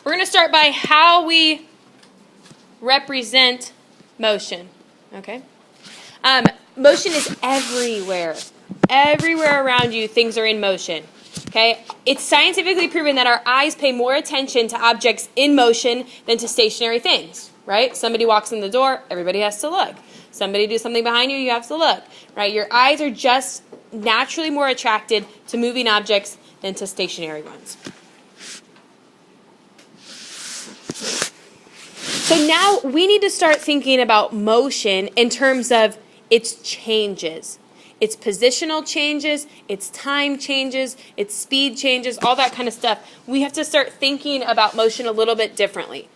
We're going to start by how we represent motion. Okay? Motion is everywhere. Everywhere around you, things are in motion. Okay? It's scientifically proven that our eyes pay more attention to objects in motion than to stationary things. Right? Somebody walks in the door, everybody has to look. Somebody do something behind you, you have to look. Right? Your eyes are just naturally more attracted to moving objects than to stationary ones. So now we need to start thinking about motion in terms of its changes. Its positional changes, its time changes, its speed changes, all that kind of stuff. We have to start thinking about motion a little bit differently.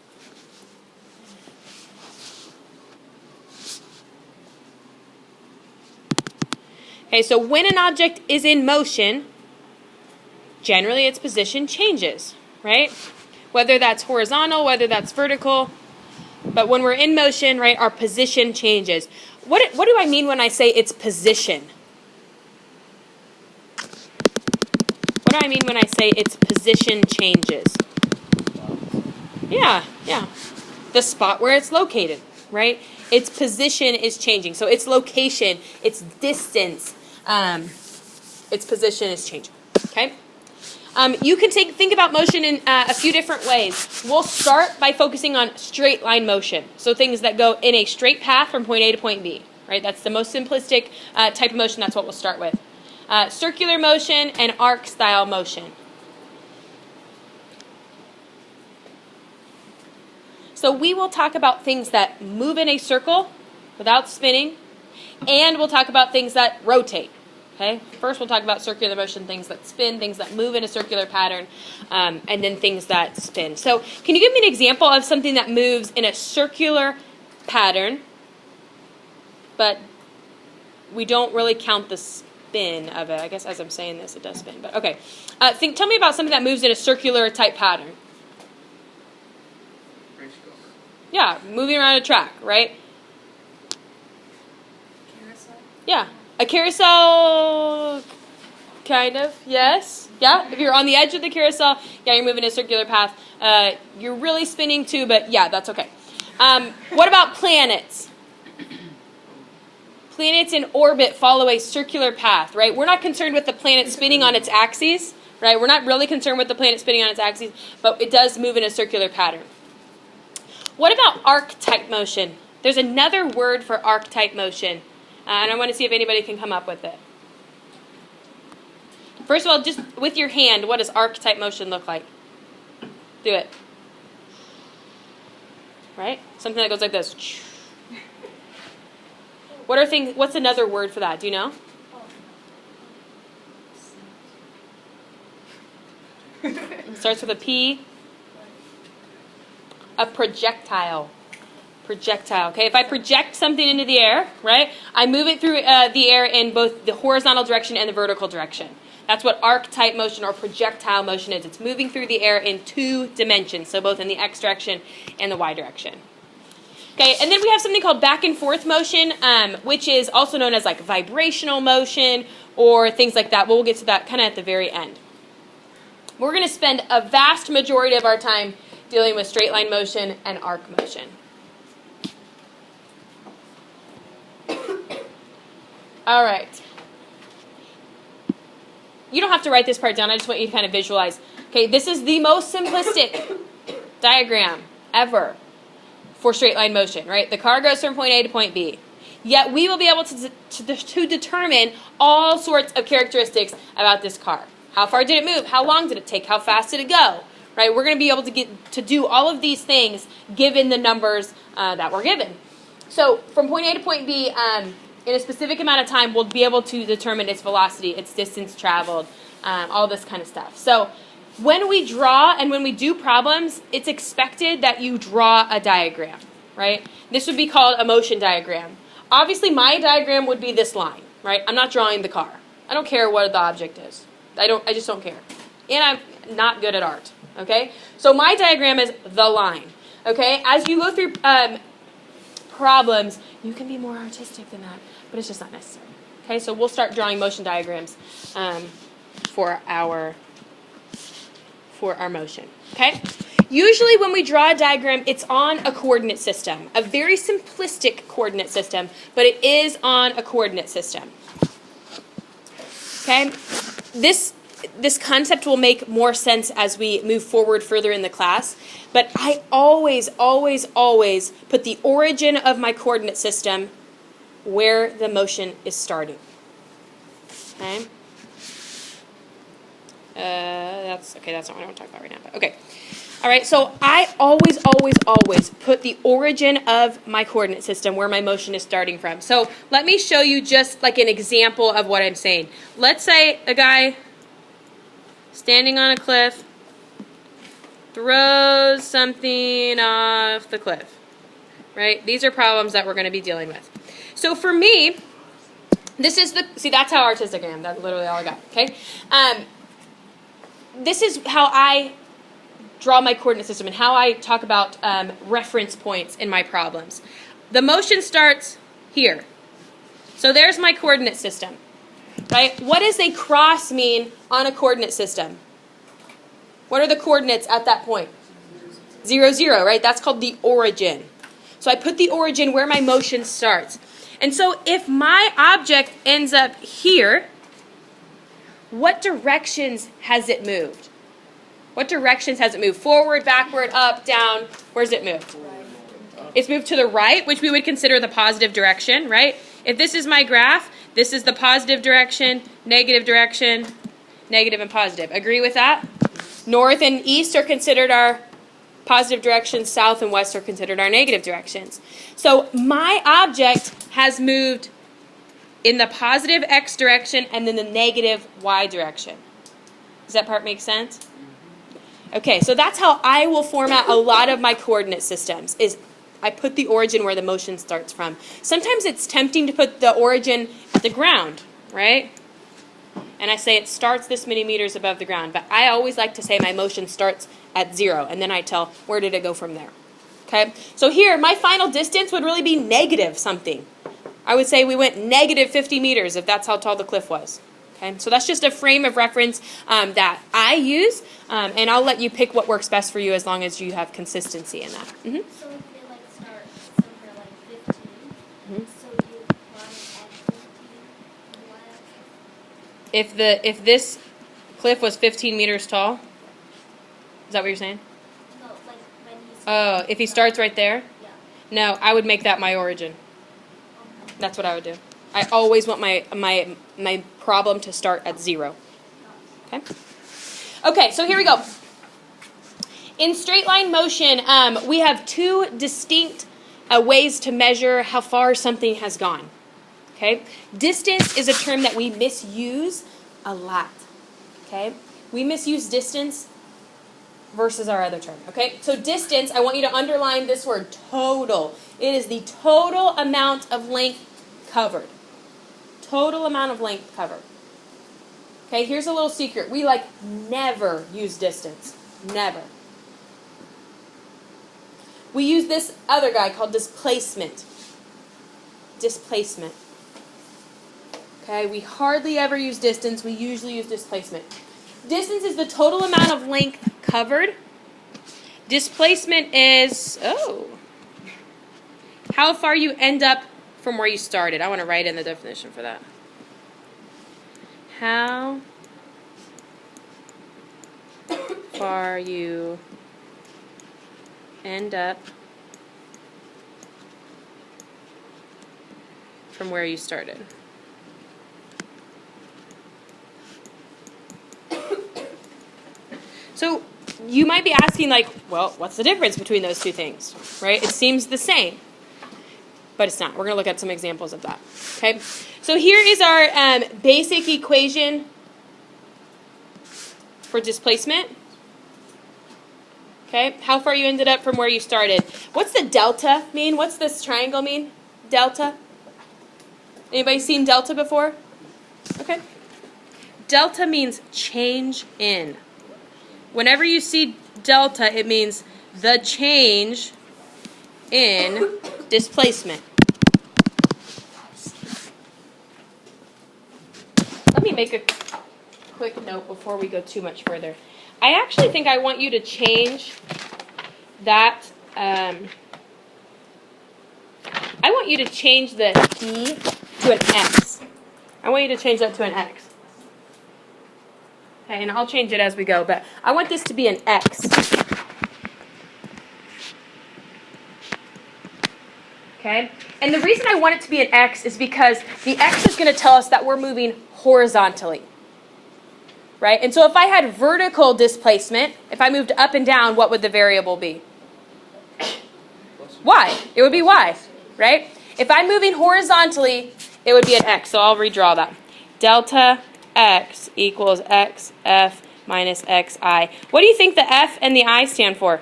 Okay, so when an object is in motion, generally its position changes, right? Whether that's horizontal, whether that's vertical. But when we're in motion, right, our position changes. What do I mean when I say its position? What do I mean when I say its position changes? Yeah. The spot where it's located, right? Its position is changing. So its location, its distance, its position is changing, okay? You can think about motion in a few different ways. We'll start by focusing on straight line motion. So things that go in a straight path from point A to point B, right? That's the most simplistic type of motion. That's what we'll start with. Circular motion and arc style motion. So we will talk about things that move in a circle without spinning, and we'll talk about things that rotate. Okay? First we'll talk about circular motion, things that spin, things that move in a circular pattern, and then things that spin. So can you give me an example of something that moves in a circular pattern, but we don't really count the spin of it? I guess as I'm saying this, it does spin. But okay. Tell me about something that moves in a circular type pattern. Yeah, moving around a track, right? Carousel? Yeah. A carousel, kind of, yes. Yeah, if you're on the edge of the carousel, yeah, you're moving a circular path. You're really spinning too, but yeah, that's okay. What about planets? Planets in orbit follow a circular path, right? We're not concerned with the planet spinning on its axes, right? We're not really concerned with the planet spinning on its axes, but it does move in a circular pattern. What about arc-type motion? There's another word for arc-type motion. And I want to see if anybody can come up with it. First of all, just with your hand, what does arc-type motion look like? Do it. Right? Something that goes like this. What's another word for that? Do you know? It starts with a P. A projectile. Projectile. Okay, if I project something into the air, right, I move it through the air in both the horizontal direction and the vertical direction. That's what arc-type motion or projectile motion is. It's moving through the air in two dimensions, so both in the x direction and the y direction. Okay, and then we have something called back and forth motion, which is also known as like vibrational motion or things like that. We'll get to that kind of at the very end. We're going to spend a vast majority of our time dealing with straight line motion and arc motion. All right. You don't have to write this part down. I just want you to kind of visualize. Okay, this is the most simplistic diagram ever for straight line motion, right? The car goes from point A to point B. Yet we will be able to determine all sorts of characteristics about this car. How far did it move? How long did it take? How fast did it go? Right? We're going to be able to do all of these things given the numbers that we're given. So from point A to point B, in a specific amount of time, we'll be able to determine its velocity, its distance traveled, all this kind of stuff. So when we draw and when we do problems, it's expected that you draw a diagram, right? This would be called a motion diagram. Obviously, my diagram would be this line, right? I'm not drawing the car. I don't care what the object is. I just don't care. And I'm not good at art, okay? So my diagram is the line, okay? As you go through problems, you can be more artistic than that, but it's just not necessary. Okay, so we'll start drawing motion diagrams for our motion. Okay, Usually when we draw a diagram, it's on a coordinate system, a very simplistic coordinate system, but it is on a coordinate system. Okay? This concept will make more sense as we move forward further in the class, but I always, always, always put the origin of my coordinate system where the motion is starting. Okay? That's not what I want to talk about right now, but okay. All right, so I always, always, always put the origin of my coordinate system where my motion is starting from. So let me show you just like an example of what I'm saying. Let's say a guy standing on a cliff throws something off the cliff, right? These are problems that we're going to be dealing with. So for me, this is that's how artistic I am. That's literally all I got, okay? This is how I draw my coordinate system and how I talk about reference points in my problems. The motion starts here. So there's my coordinate system, right? What does a cross mean on a coordinate system? What are the coordinates at that point? 0, 0, right? That's called the origin. So I put the origin where my motion starts. And so if my object ends up here, what directions has it moved? What directions has it moved? Forward, backward, up, down. Where's it moved? It's moved to the right, which we would consider the positive direction, right? If this is my graph, this is the positive direction, negative, and positive. Agree with that? North and east are considered our positive directions. South and west are considered our negative directions. So my object has moved in the positive x direction and then the negative y direction. Does that part make sense? Okay, so that's how I will format a lot of my coordinate systems, is I put the origin where the motion starts from. Sometimes it's tempting to put the origin at the ground, right? And I say it starts this many meters above the ground, but I always like to say my motion starts at 0, and then I tell where did it go from there. Okay, so here my final distance would really be negative something. I would say we went negative 50 meters if that's how tall the cliff was. Okay, so that's just a frame of reference that I use, and I'll let you pick what works best for you as long as you have consistency in that. Mm-hmm. So if they like start somewhere like 15, so you plot it at 15. If this cliff was 15 meters tall, is that what you're saying? No, like when he Oh, if he starts right there? Yeah. No, I would make that my origin. That's what I would do. I always want my problem to start at 0. Okay? Okay, so here we go. In straight line motion, we have 2 distinct ways to measure how far something has gone. Okay? Distance is a term that we misuse a lot. Okay? We misuse distance versus our other term. Okay? So distance, I want you to underline this word, total. It is the total amount of length covered. Total amount of length covered. Okay, here's a little secret. We never use distance. Never. We use this other guy called displacement. Displacement. Okay, we hardly ever use distance. We usually use displacement. Distance is the total amount of length covered. Displacement is, how far you end up from where you started. I want to write in the definition for that. How far you end up from where you started. So you might be asking, well, what's the difference between those two things, right? It seems the same, but it's not. We're going to look at some examples of that, okay? So here is our basic equation for displacement, okay? How far you ended up from where you started. What's the delta mean? What's this triangle mean? Delta? Anybody seen delta before? Okay. Delta means change in. Whenever you see delta, it means the change in displacement. Let me make a quick note before we go too much further. I actually think I want you to change that, I want you to change the P to an X. I want you to change that to an X. Okay, and I'll change it as we go, but I want this to be an X. Okay? And the reason I want it to be an X is because the X is going to tell us that we're moving horizontally. Right? And so if I had vertical displacement, if I moved up and down, what would the variable be? Y. It would be Y. Right? If I'm moving horizontally, it would be an X. So I'll redraw that. Delta X equals XF minus XI. What do you think the F and the I stand for?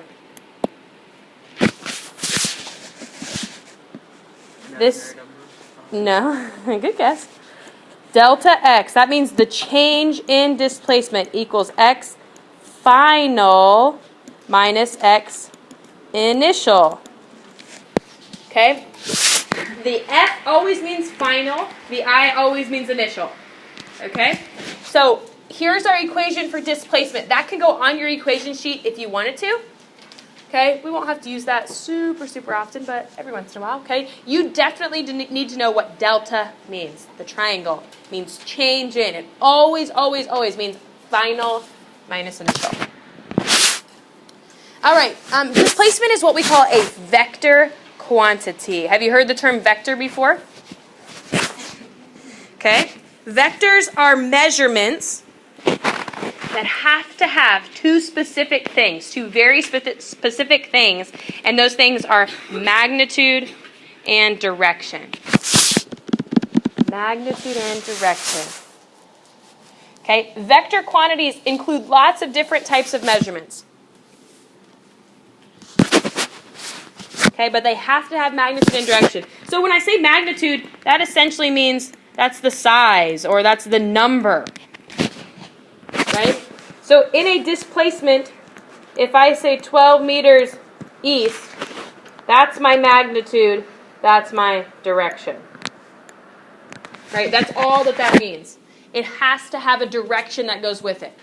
This, no, good guess. Delta X, that means the change in displacement equals X final minus X initial. Okay? The F always means final, the I always means initial. Okay? So here's our equation for displacement. That can go on your equation sheet if you wanted to. Okay? We won't have to use that super often, but every once in a while. Okay? You definitely need to know what delta means. The triangle means change in. It always means final minus initial. All right. Displacement is what we call a vector quantity. Have you heard the term vector before? Okay? Vectors are measurements that have to have two specific things, two very specific things, and those things are magnitude and direction. Magnitude and direction. Okay? Vector quantities include lots of different types of measurements. Okay, but they have to have magnitude and direction. So when I say magnitude, that essentially means that's the size or that's the number. Right? So in a displacement, if I say 12 meters east, that's my magnitude, that's my direction. Right? That's all that means. It has to have a direction that goes with it.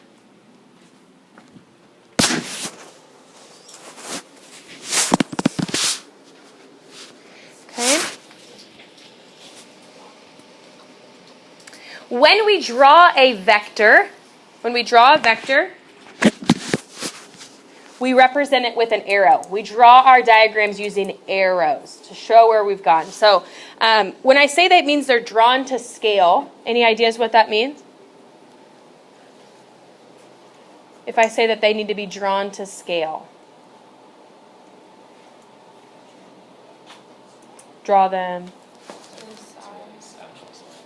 Okay? When we draw a vector, we represent it with an arrow. We draw our diagrams using arrows to show where we've gone. So when I say that, it means they're drawn to scale. Any ideas what that means? If I say that they need to be drawn to scale. Draw them.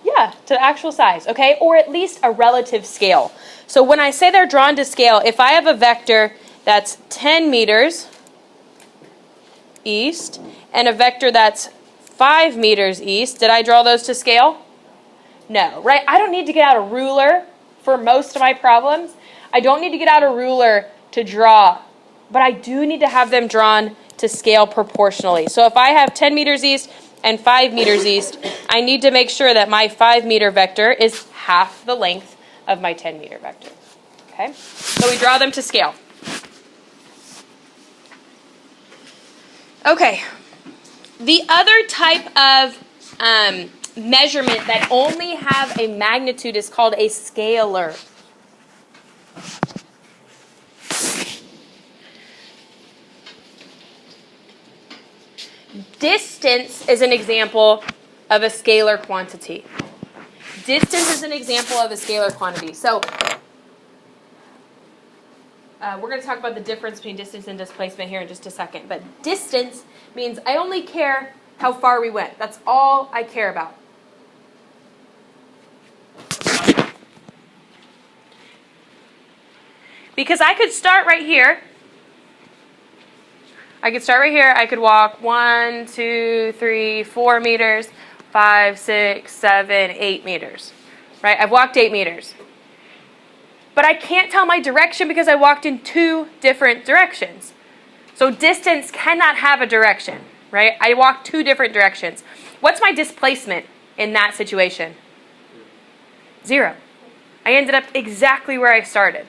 Yeah, to actual size, okay? Or at least a relative scale. So when I say they're drawn to scale, if I have a vector that's 10 meters east and a vector that's 5 meters east, did I draw those to scale? No, right? I don't need to get out a ruler for most of my problems. I don't need to get out a ruler to draw, but I do need to have them drawn to scale proportionally. So if I have 10 meters east and 5 meters east, I need to make sure that my 5 meter vector is half the length of my 10 meter vector. Okay? So we draw them to scale. Okay. The other type of measurement that only have a magnitude is called a scalar. Distance is an example of a scalar quantity. Distance is an example of a scalar quantity. So we're going to talk about the difference between distance and displacement here in just a second. But distance means I only care how far we went. That's all I care about. Because I could start right here. I could walk 1, 2, 3, 4 meters, 5, 6, 7, 8 meters. Right? I've walked 8 meters. But I can't tell my direction because I walked in 2 different directions. So distance cannot have a direction, right? I walked 2 different directions. What's my displacement in that situation? 0. I ended up exactly where I started.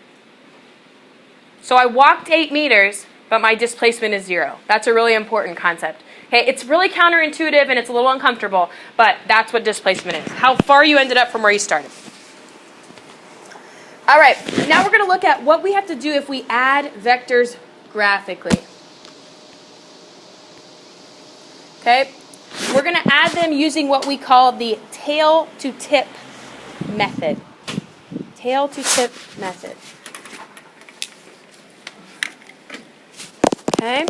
So I walked 8 meters, but my displacement is 0. That's a really important concept. Okay, it's really counterintuitive and it's a little uncomfortable, but that's what displacement is. How far you ended up from where you started. All right, now we're going to look at what we have to do if we add vectors graphically. Okay, we're going to add them using what we call the tail-to-tip method. Tail-to-tip method. Okay.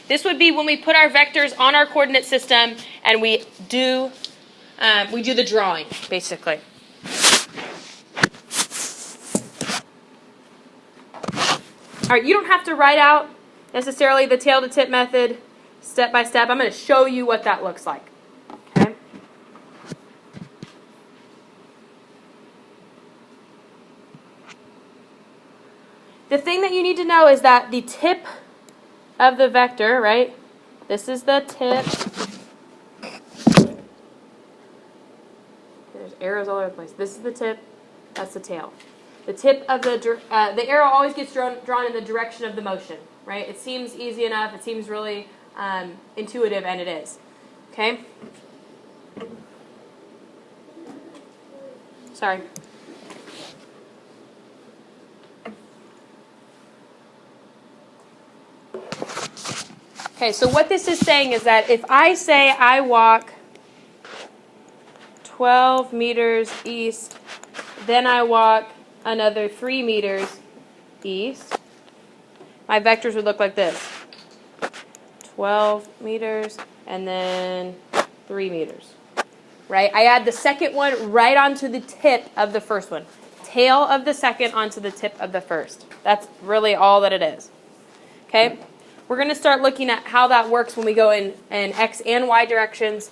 This would be when we put our vectors on our coordinate system and we do the drawing, basically. All right, you don't have to write out necessarily the tail-to-tip method step by step. I'm going to show you what that looks like. Okay. The thing that you need to know is that the tip of the vector, right? This is the tip. There's arrows all over the place. This is the tip. That's the tail. The tip of the arrow always gets drawn in the direction of the motion, right? It seems easy enough. It seems really intuitive, and it is. Okay? Sorry. Okay, so what this is saying is that if I say I walk 12 meters east, then I walk another 3 meters east, my vectors would look like this. 12 meters and then 3 meters. Right? I add the second one right onto the tip of the first one. Tail of the second onto the tip of the first. That's really all that it is. Okay? We're going to start looking at how that works when we go in X and Y directions.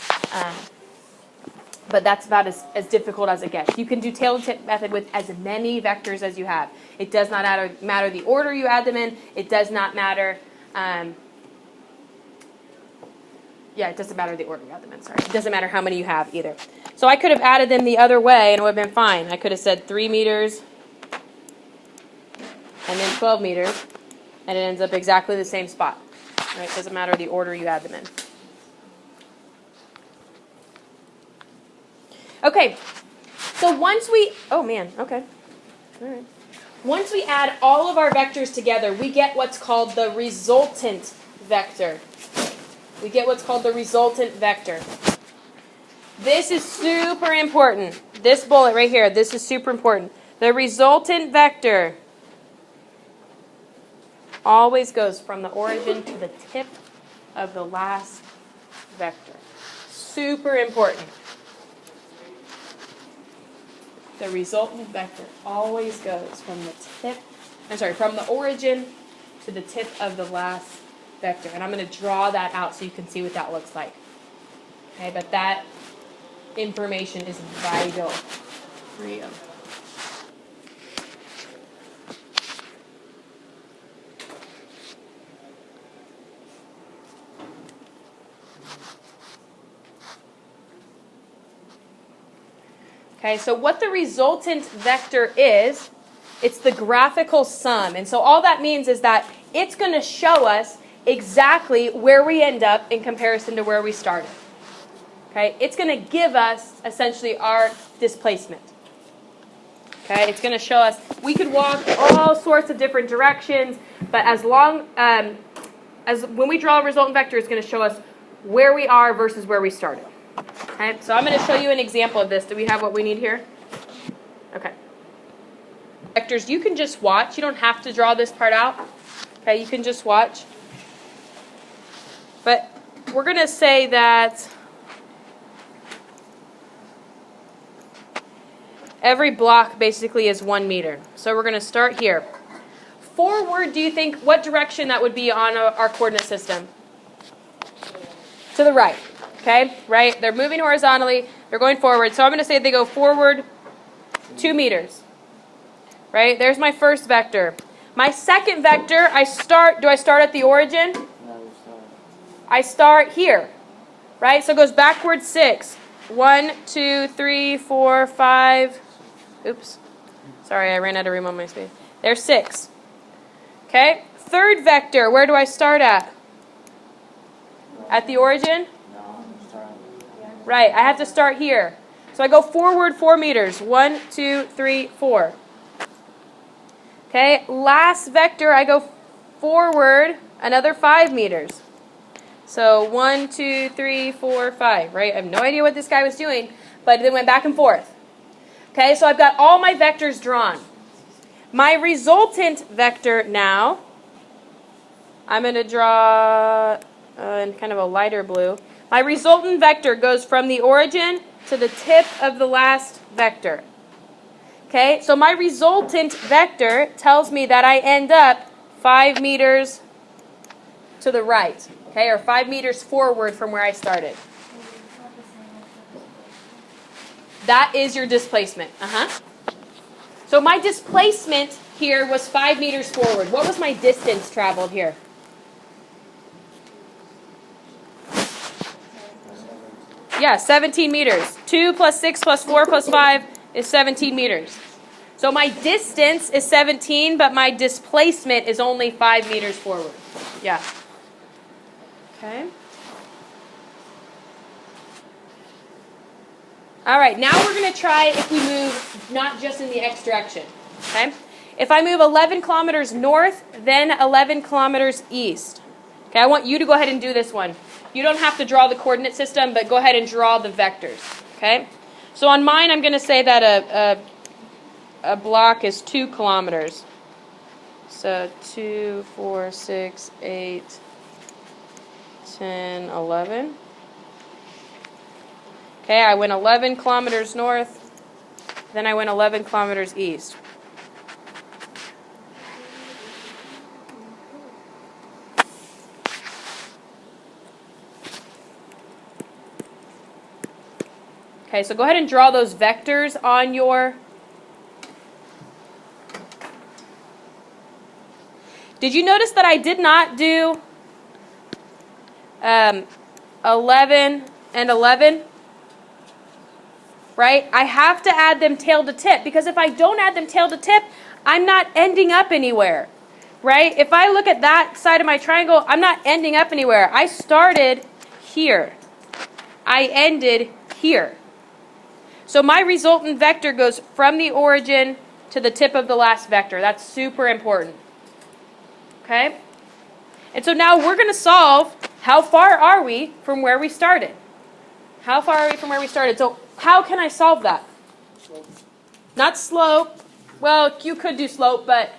But that's about as difficult as it gets. You can do tail-to-tip method with as many vectors as you have. It does not matter the order you add them in. It does not matter... it doesn't matter the order you add them in, sorry. It doesn't matter how many you have either. So I could have added them the other way and it would have been fine. I could have said 3 meters and then 12 meters. And it ends up exactly the same spot. Right? It doesn't matter the order you add them in. Okay. So once we... Oh, man. Okay. All right. Once we add all of our vectors together, we get what's called the resultant vector. We get what's called the resultant vector. This is super important. This bullet right here, this is super important. The resultant vector always goes from the origin to the tip of the last vector. Super important. The resultant vector always goes from the origin to the tip of the last vector. And I'm going to draw that out so you can see what that looks like. Okay, but that information is vital for you. Okay, so what the resultant vector is, it's the graphical sum. And so all that means is that it's going to show us exactly where we end up in comparison to where we started. Okay, it's going to give us essentially our displacement. Okay, it's going to show us, we could walk all sorts of different directions, but as long as when we draw a resultant vector, it's going to show us where we are versus where we started. Okay, so I'm going to show you an example of this. Do we have what we need here? Okay. Vectors, you can just watch. You don't have to draw this part out. Okay, you can just watch. But we're going to say that every block basically is 1 meter. So we're going to start here. Forward, do you think, what direction that would be on our coordinate system? To the right. Okay, right? They're moving horizontally. They're going forward. So I'm going to say they go forward 2 meters. Right? There's my first vector. My second vector, do I start at the origin? I start here. Right? So it goes backward 6. 1, 2, 3, 4, 5. Oops. Sorry, I ran out of room on my space. There's 6. Okay? third vector, where do I start at? At the origin? Right, I have to start here. So I go forward 4 meters. 1, 2, 3, 4. Okay, last vector, I go forward another 5 meters. So 1, 2, 3, 4, 5, right? I have no idea what this guy was doing, but it went back and forth. Okay, so I've got all my vectors drawn. My resultant vector now, I'm going to draw in kind of a lighter blue. My resultant vector goes from the origin to the tip of the last vector. Okay, so my resultant vector tells me that I end up 5 meters to the right. Okay, or 5 meters forward from where I started. That is your displacement. So my displacement here was 5 meters forward. What was my distance traveled here? Yeah, 17 meters. 2 plus 6 plus 4 plus 5 is 17 meters. So my distance is 17, but my displacement is only 5 meters forward. Yeah. Okay. All right, now we're going to try if we move not just in the x direction. Okay? If I move 11 kilometers north, then 11 kilometers east. Okay, I want you to go ahead and do this one. You don't have to draw the coordinate system, but go ahead and draw the vectors. Okay? So on mine, I'm going to say that a block is 2 kilometers. So 2, 4, 6, 8, 10, 11. Okay, I went 11 kilometers north, then I went 11 kilometers east. Okay, so go ahead and draw those vectors on your... Did you notice that I did not do 11 and 11? Right? I have to add them tail to tip, because if I don't add them tail to tip, I'm not ending up anywhere. Right? If I look at that side of my triangle, I'm not ending up anywhere. I started here. I ended here. So my resultant vector goes from the origin to the tip of the last vector. That's super important. Okay? And so now we're going to solve how far are we from where we started. How far are we from where we started? So how can I solve that? Not slope. Well, you could do slope, but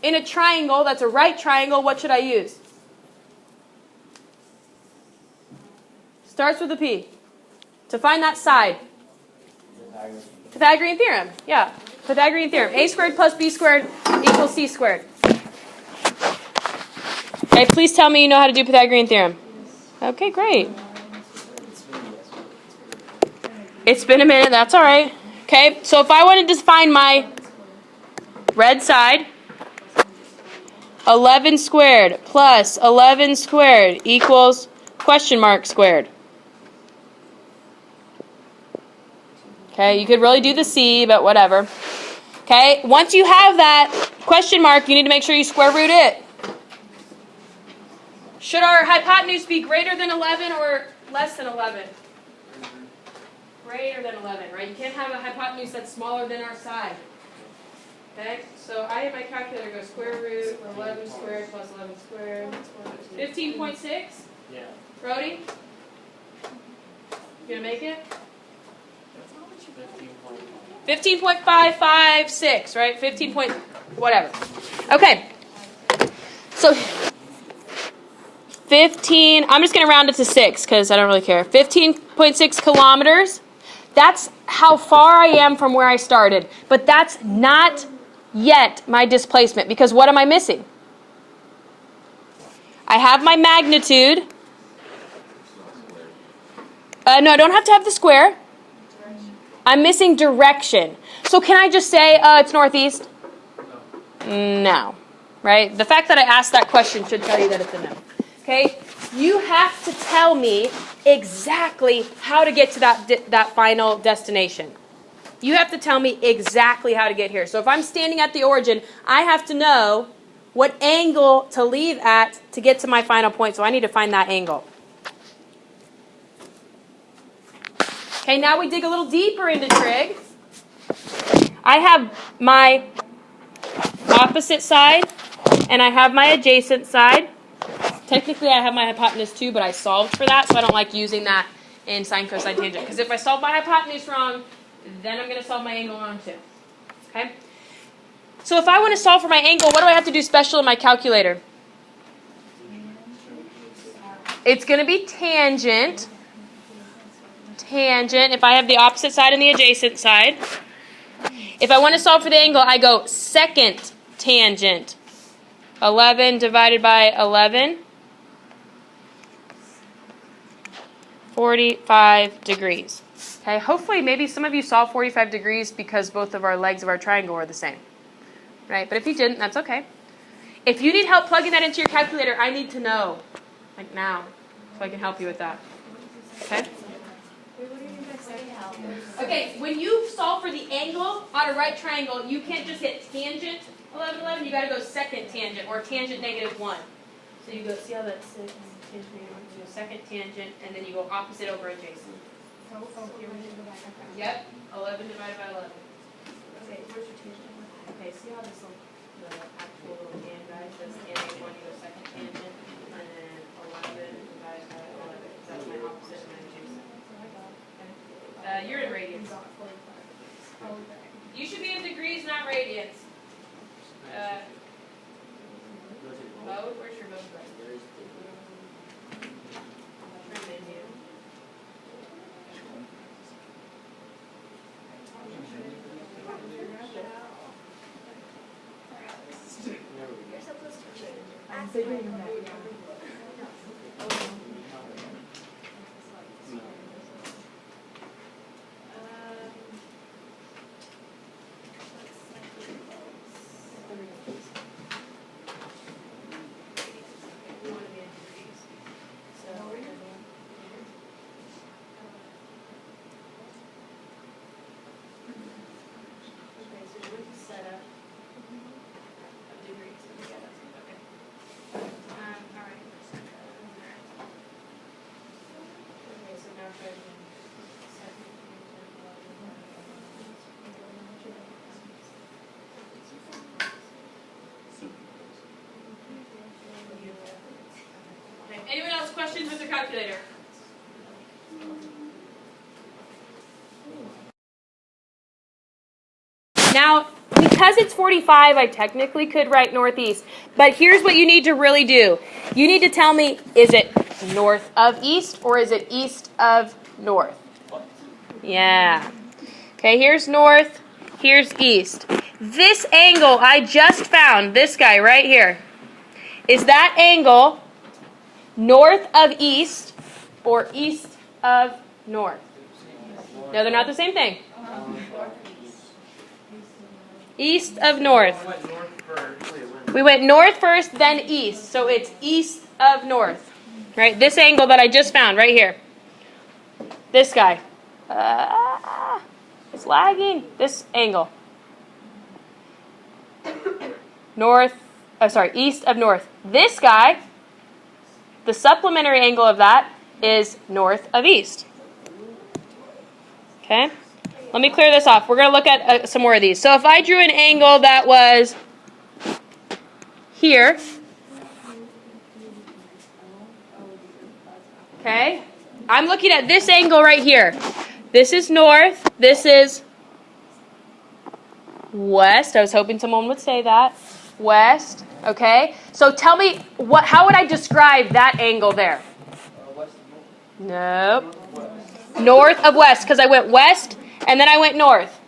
in a triangle, that's a right triangle, what should I use? Starts with a P. To find that side. Pythagorean theorem. Yeah. Pythagorean theorem. A squared plus B squared equals C squared. Okay, please tell me you know how to do Pythagorean theorem. Okay, great. It's been a minute, that's all right. Okay, so if I wanted to find my red side, 11 squared plus 11 squared equals question mark squared. Okay, you could really do the C, but whatever. Okay, once you have that question mark, you need to make sure you square root it. Should our hypotenuse be greater than 11 or less than 11? Greater than 11, right? You can't have a hypotenuse that's smaller than our side. Okay, so I have my calculator go square root 11 squared plus 11 squared. 15.6? Yeah. Brody? You gonna make it? 15.556, right? 15 point whatever. Okay. So 15, I'm just going to round it to 6 because I don't really care. 15.6 kilometers. That's how far I am from where I started. But that's not yet my displacement, because what am I missing? I have my magnitude. No, I don't have to have the square. I'm missing direction. So can I just say it's northeast? No. Right? The fact that I asked that question should tell you that it's a no. Okay? You have to tell me exactly how to get to that final destination. You have to tell me exactly how to get here. So if I'm standing at the origin, I have to know what angle to leave at to get to my final point. So I need to find that angle. Okay, now we dig a little deeper into trig. I have my opposite side and I have my adjacent side. Technically I have my hypotenuse too, but I solved for that, so I don't like using that in sine, cosine, tangent. Because if I solve my hypotenuse wrong, then I'm going to solve my angle wrong too. Okay? So if I want to solve for my angle, what do I have to do special in my calculator? It's going to be tangent. Tangent, if I have the opposite side and the adjacent side. If I want to solve for the angle, I go second tangent. 11 divided by 11. 45 degrees. Okay, hopefully maybe some of you saw 45 degrees because both of our legs of our triangle are the same. Right, but if you didn't, that's okay. If you need help plugging that into your calculator, I need to know. Like now. So I can help you with that. Okay? Okay, when you solve for the angle on a right triangle, you can't just hit tangent 11, 11. You got to go second tangent or tangent -1. So you go, see how that's tangent -1? You go second tangent, and then you go opposite over adjacent. Yep, 11 divided by 11. Okay, where's your tangent? Okay, see how this the actual little tan guy says tangent 1, you go second tangent, and then 11 divided by 11. That's my opposite and my adjacent. You're in radians. You should be in degrees, not radians. Mode? Where's your mode button? Trim menu. You're supposed to change it. I'm figuring that out. Anyone else questions with their calculator? Now, because it's 45, I technically could write northeast. But here's what you need to really do. You need to tell me, is it north of east or is it east of north? Yeah. Okay, here's north, here's east. This angle I just found, this guy right here, is that angle north of east or east of north? No, they're not the same thing. East of north. We went north first, then east. So it's east of north. Right? This angle that I just found right here. This guy. It's lagging. This angle. East of north. This guy, the supplementary angle of that is north of east. Okay? Let me clear this off. We're going to look at some more of these. So if I drew an angle that was here, okay, I'm looking at this angle right here. This is north. This is west. I was hoping someone would say that. West. Okay. So tell me, how would I describe that angle there? Nope. North of west, because I went west and then I went north.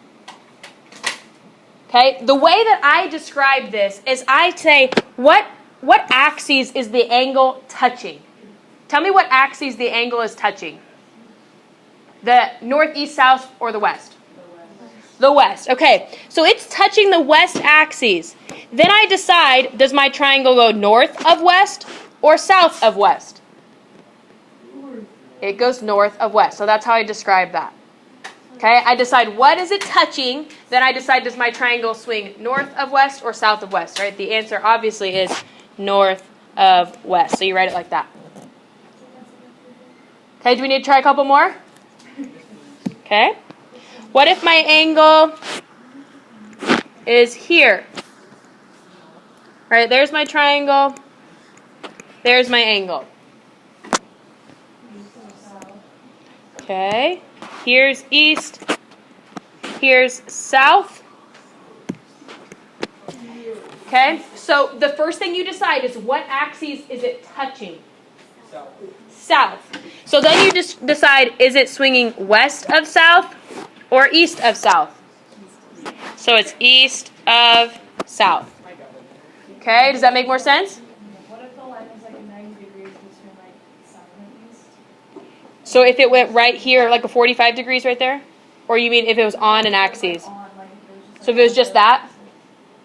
Okay. The way that I describe this is I say, what axes is the angle touching? Tell me what axes the angle is touching. The north, east, south, or the west? The west. Okay, so it's touching the west axis. Then I decide, does my triangle go north of west or south of west? It goes north of west. So that's how I describe that. Okay, I decide what is it touching, then I decide does my triangle swing north of west or south of west, right? The answer obviously is north of west. So you write it like that. Okay, do we need to try a couple more? Okay. What if my angle is here? Right, there's my triangle. There's my angle. Okay. Here's east. Here's south. Okay. So the first thing you decide is what axis is it touching? South. So then you just decide, is it swinging west of south or east of south? So it's east of south. Okay, does that make more sense? What if the line was like 90 degrees between like south and east? So if it went right here, like a 45 degrees right there? Or you mean if it was on an axis? So if it was just that?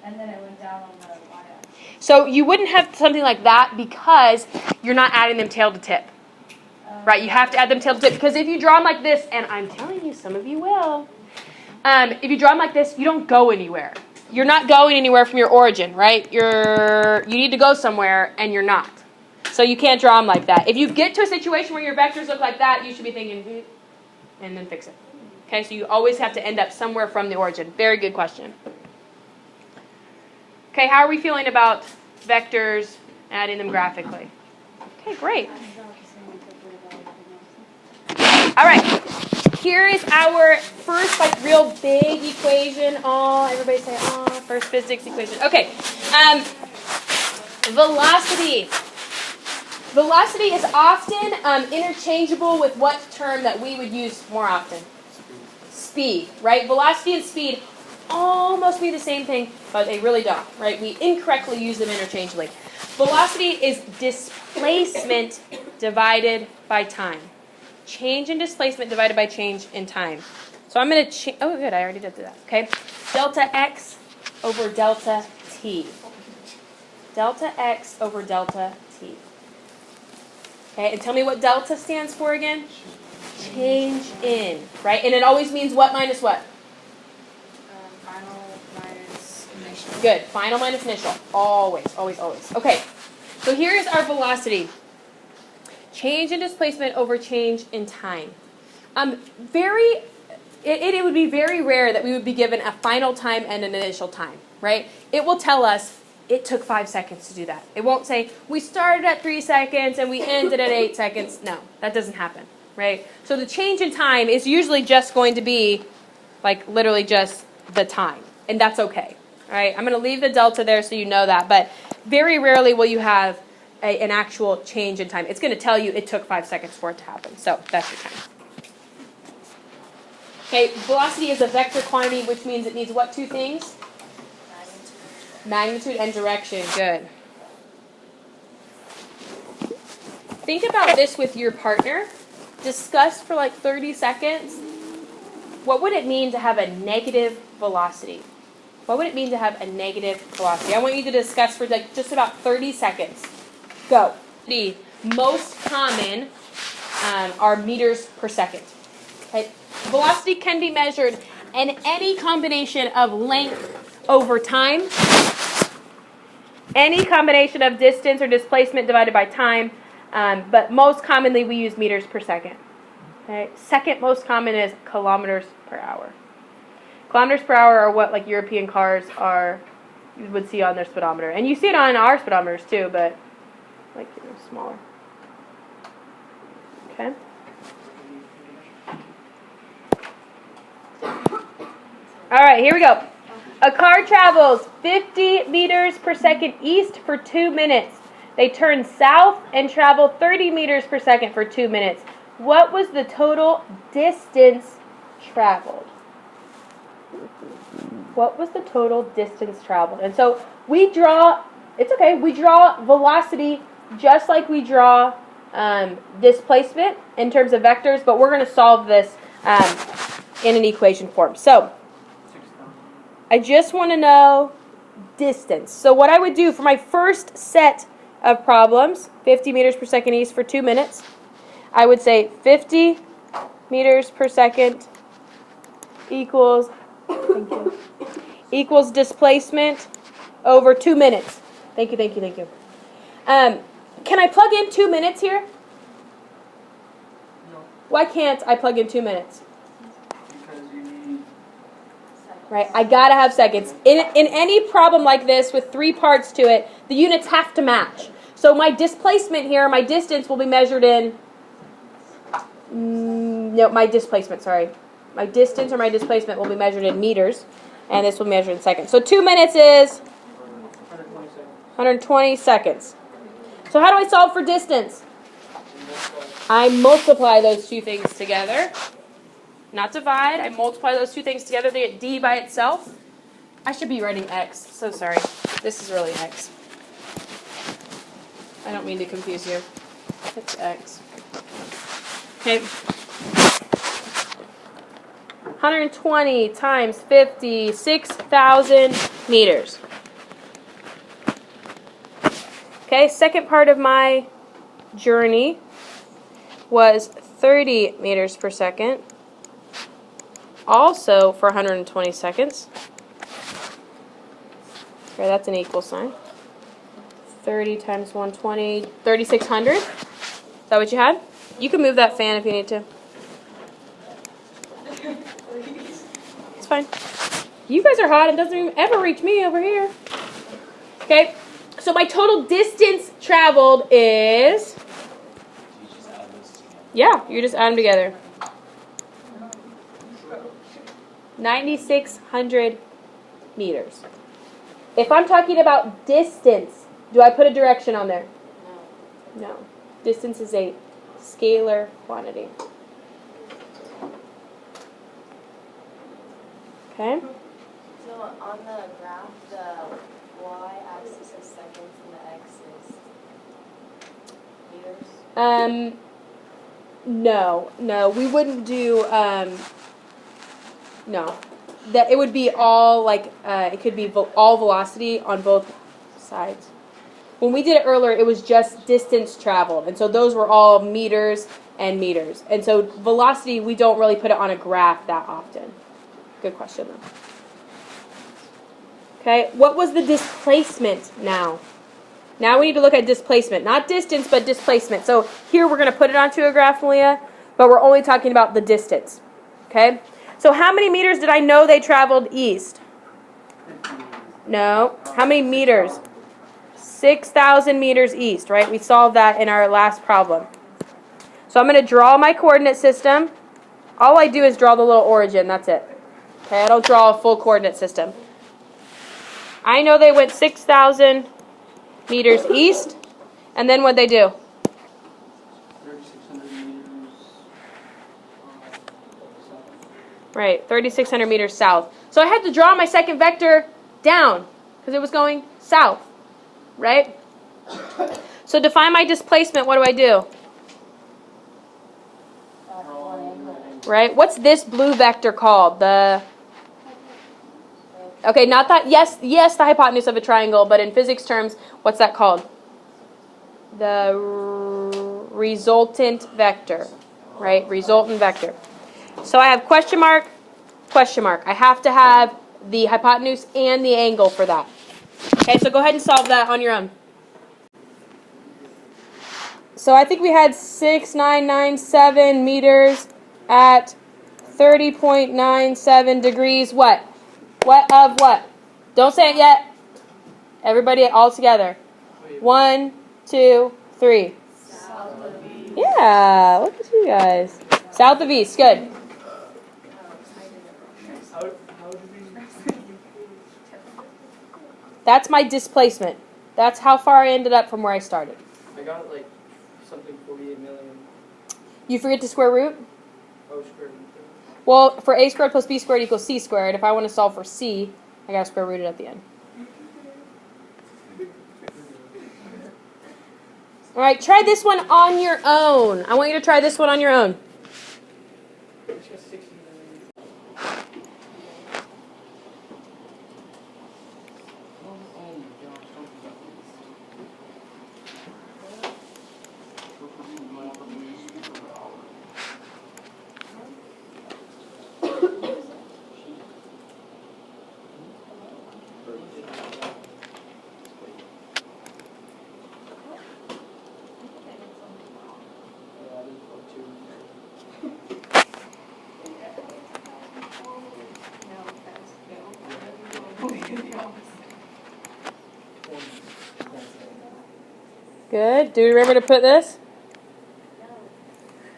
And then it went down on the y-axis. So you wouldn't have something like that because you're not adding them tail to tip. Right, you have to add them tail to tip. Because if you draw them like this, and I'm telling you, some of you will. If you draw them like this, you don't go anywhere. You're not going anywhere from your origin, right? You need to go somewhere, and you're not. So you can't draw them like that. If you get to a situation where your vectors look like that, you should be thinking, and then fix it. Okay, so you always have to end up somewhere from the origin. Very good question. Okay, how are we feeling about vectors, adding them graphically? Okay, great. All right, here is our first real big equation. Oh, everybody say, oh, first physics equation. Okay, velocity. Velocity is often interchangeable with what term that we would use more often? Speed, right? Velocity and speed almost be the same thing, but they really don't, right? We incorrectly use them interchangeably. Velocity is displacement divided by time. Change in displacement divided by change in time. So I'm going to change. Oh, good. I already did that. Okay. Delta x over delta t. Delta x over delta t. Okay. And tell me what delta stands for again? Change in. Right? And it always means what minus what? Final minus initial. Good. Final minus initial. Always, always, always. Okay. So here's our velocity. Change in displacement over change in time. It would be very rare that we would be given a final time and an initial time, right? It will tell us it took 5 seconds to do that. It won't say we started at 3 seconds and we ended at 8 seconds. No, that doesn't happen, right? So the change in time is usually just going to be like literally just the time, and that's okay, all right? I'm going to leave the delta there so you know that, but very rarely will you have an actual change in time. It's going to tell you it took 5 seconds for it to happen. So that's your time. Okay, velocity is a vector quantity, which means it needs what two things? Magnitude and direction. Good. Think about this with your partner. Discuss for like 30 seconds. What would it mean to have a negative velocity? What would it mean to have a negative velocity? I want you to discuss for like just about 30 seconds. Go. The most common are meters per second. Okay. Velocity can be measured in any combination of length over time, any combination of distance or displacement divided by time, but most commonly we use meters per second. Okay. Second most common is kilometers per hour. Kilometers per hour are what like European cars are, you would see on their speedometer. And you see it on our speedometers too, but like smaller. Okay. All right, here we go. A car travels 50 meters per second east for 2 minutes. They turn south and travel 30 meters per second for 2 minutes. What was the total distance traveled? What was the total distance traveled? And so we draw, it's okay, we draw velocity just like we draw displacement in terms of vectors, but we're going to solve this in an equation form. So I just want to know distance. So what I would do for my first set of problems, 50 meters per second east for 2 minutes, I would say 50 meters per second equals, thank you, equals displacement over 2 minutes. Thank you, thank you, thank you. Can I plug in 2 minutes here? No. Why can't I plug in 2 minutes? Because you need. Right, I gotta have seconds. In any problem like this with 3 parts to it, the units have to match. So my displacement here, my distance will be measured in, no, my displacement, sorry. My distance or my displacement will be measured in meters, and this will be measured in seconds. So 2 minutes is 120 seconds. 120 seconds. So how do I solve for distance? I multiply those two things together. Not divide. I multiply those two things together to get d by itself. I should be writing x. So sorry. This is really x. I don't mean to confuse you. It's x. Okay. 120 times 50, 6,000 meters. Okay, second part of my journey was 30 meters per second. Also for 120 seconds. Okay, that's an equal sign. 30 times 120, 3,600. Is that what you had? You can move that fan if you need to. It's fine. You guys are hot. It doesn't even ever reach me over here. Okay, so my total distance traveled is... Yeah, you just add them together. 9,600 meters. If I'm talking about distance, do I put a direction on there? No. Distance is a scalar quantity. Okay? So on the graph, the y-axis is seconds and the x is meters? No, we wouldn't do, no. That it would be all, like, it could be all velocity on both sides. When we did it earlier, it was just distance traveled, and so those were all meters and meters. And so velocity, we don't really put it on a graph that often. Good question, though. Okay, what was the displacement now? Now we need to look at displacement. Not distance, but displacement. So here we're going to put it onto a graph, Malia, but we're only talking about the distance. Okay? So how many meters did I know they traveled east? No. How many meters? 6,000 meters east, right? We solved that in our last problem. So I'm going to draw my coordinate system. All I do is draw the little origin. That's it. Okay, I don't draw a full coordinate system. I know they went 6,000 meters east, and then what'd they do? 3,600 meters. Right, 3,600 meters south. So I had to draw my second vector down because it was going south, right? So to find my displacement, what do I do? Right? What's this blue vector called? Okay, not that. Yes, the hypotenuse of a triangle, but in physics terms, what's that called? The resultant vector, right? Resultant vector. So I have question mark, question mark. I have to have the hypotenuse and the angle for that. Okay, so go ahead and solve that on your own. So I think we had 6,997 meters at 30.97 degrees. What? What of what? Don't say it yet. Everybody all together. 1, 2, 3. South of east. Yeah, look at you guys. South of east, good. How did That's my displacement. That's how far I ended up from where I started. I got it like something 48 million. You forget to square root? Oh, square root. Well, for a squared plus b squared equals c squared, if I want to solve for c, I got to square root it at the end. All right, try this one on your own. I want you to try this one on your own. It's just 60 million. Good. Do you remember to put this?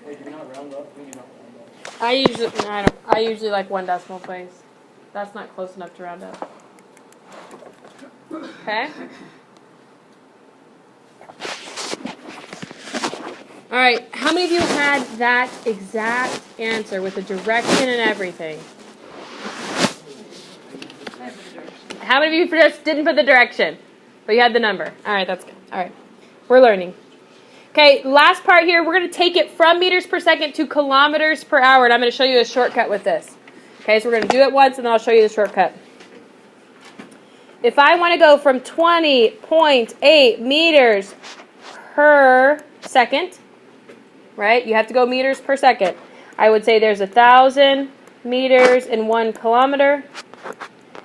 Wait, do you not round up? Do you not round up? I usually like 1 decimal place. That's not close enough to round up. Okay. All right. How many of you had that exact answer with the direction and everything? How many of you just didn't put the direction, but you had the number? All right, that's good. All right. We're learning. Okay, last part here. We're going to take it from meters per second to kilometers per hour, and I'm going to show you a shortcut with this. Okay, so we're going to do it once, and then I'll show you the shortcut. If I want to go from 20.8 meters per second, right? You have to go meters per second. I would say there's 1,000 meters in 1 kilometer,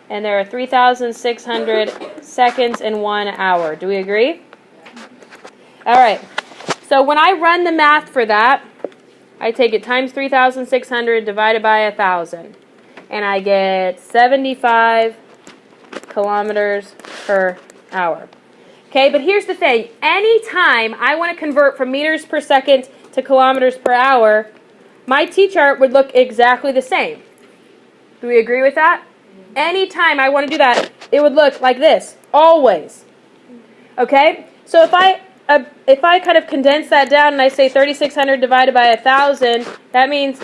and there are 3,600 seconds in 1 hour. Do we agree? All right. So when I run the math for that, I take it times 3,600 divided by 1,000, and I get 75 kilometers per hour. Okay, but here's the thing. Anytime I want to convert from meters per second to kilometers per hour, my T-chart would look exactly the same. Do we agree with that? Anytime I want to do that, it would look like this, always. Okay, so if I kind of condense that down and I say 3,600 divided by 1,000, that means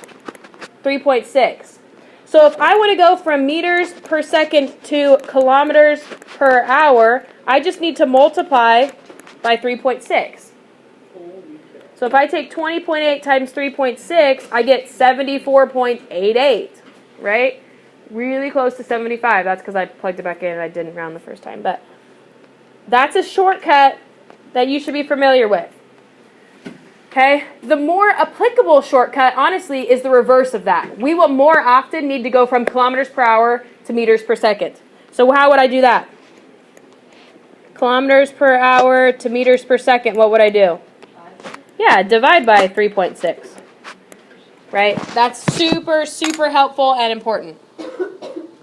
3.6. So if I want to go from meters per second to kilometers per hour, I just need to multiply by 3.6. So if I take 20.8 times 3.6, I get 74.88, right? Really close to 75. That's because I plugged it back in and I didn't round the first time. But that's a shortcut that you should be familiar with. Okay? The more applicable shortcut, honestly, is the reverse of that. We will more often need to go from kilometers per hour to meters per second. So how would I do that? Kilometers per hour to meters per second, what would I do? Yeah, divide by 3.6. Right? That's super, super helpful and important.